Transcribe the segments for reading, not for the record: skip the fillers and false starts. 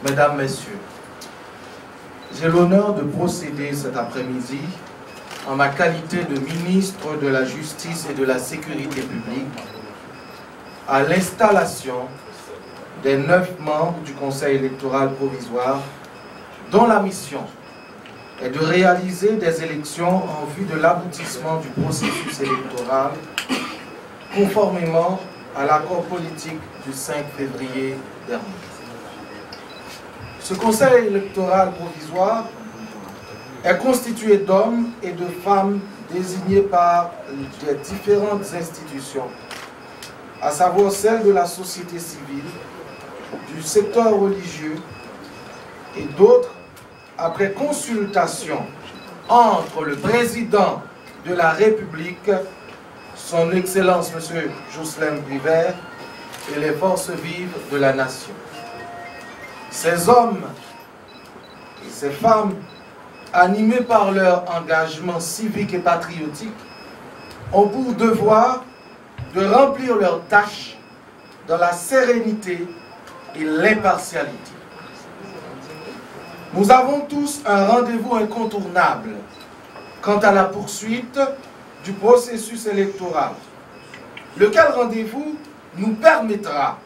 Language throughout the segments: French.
Mesdames, Messieurs, j'ai l'honneur de procéder cet après-midi en ma qualité de ministre de la Justice et de la Sécurité publique à l'installation des 9 membres du Conseil électoral provisoire dont la mission est de réaliser des élections en vue de l'aboutissement du processus électoral conformément à l'accord politique du 5 février dernier. Ce Conseil électoral provisoire est constitué d'hommes et de femmes désignés par les différentes institutions, à savoir celles de la société civile, du secteur religieux et d'autres, après consultation entre le président de la République, son Excellence M. Jocelyn Briver, et les forces vives de la nation. Ces hommes et ces femmes, animés par leur engagement civique et patriotique, ont pour devoir de remplir leurs tâches dans la sérénité et l'impartialité. Nous avons tous un rendez-vous incontournable quant à la poursuite du processus électoral, lequel rendez-vous nous permettra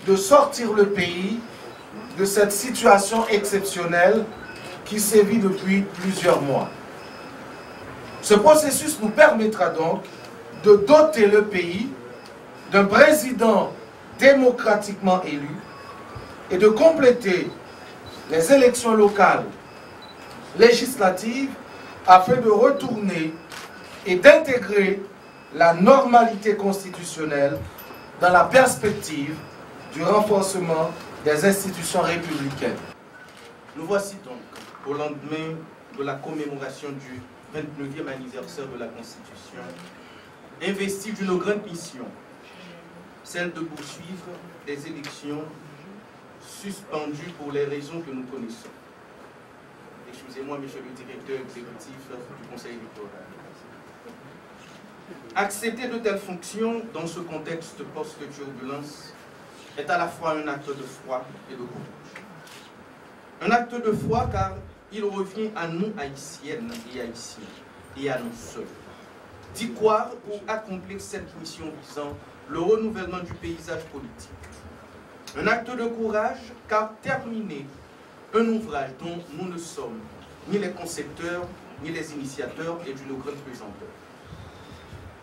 de sortir le pays de cette situation exceptionnelle qui sévit depuis plusieurs mois. Ce processus nous permettra donc de doter le pays d'un président démocratiquement élu et de compléter les élections locales, législatives, afin de retourner et d'intégrer la normalité constitutionnelle dans la perspective du renforcement des institutions républicaines. Nous voici donc au lendemain de la commémoration du 29e anniversaire de la Constitution, investis d'une grande mission, celle de poursuivre des élections suspendues pour les raisons que nous connaissons. Excusez-moi, monsieur le directeur exécutif du Conseil électoral. Accepter de telles fonctions dans ce contexte post-turbulence est à la fois un acte de foi et de courage. Un acte de foi car il revient à nous, haïtiennes et haïtiens, et à nous seuls, d'y croire pour accomplir cette mission visant le renouvellement du paysage politique. Un acte de courage car terminer un ouvrage dont nous ne sommes ni les concepteurs, ni les initiateurs et d'une grande pesanteur.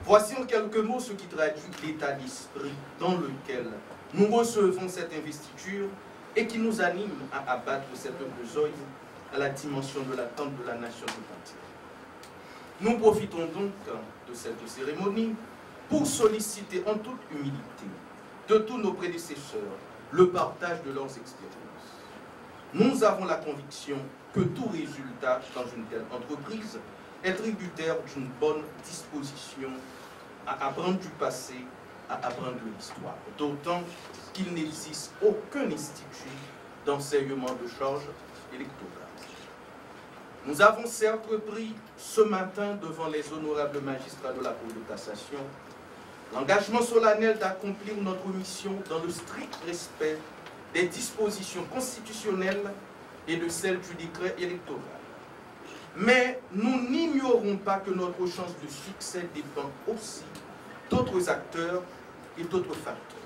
Voici en quelques mots ce qui traduit l'état d'esprit dans lequel nous recevons cette investiture et qui nous anime à abattre cette besogne à la dimension de l'attente de la nation tout entière. Nous profitons donc de cette cérémonie pour solliciter en toute humilité de tous nos prédécesseurs le partage de leurs expériences. Nous avons la conviction que tout résultat dans une telle entreprise est tributaire d'une bonne disposition à apprendre du passé, à apprendre de l'histoire. D'autant qu'il n'existe aucun institut d'enseignement de charge électorale. Nous avons certes pris ce matin devant les honorables magistrats de la Cour de cassation l'engagement solennel d'accomplir notre mission dans le strict respect des dispositions constitutionnelles et de celles du décret électoral. Mais nous n'ignorons pas que notre chance de succès dépend aussi d'autres acteurs et d'autres facteurs.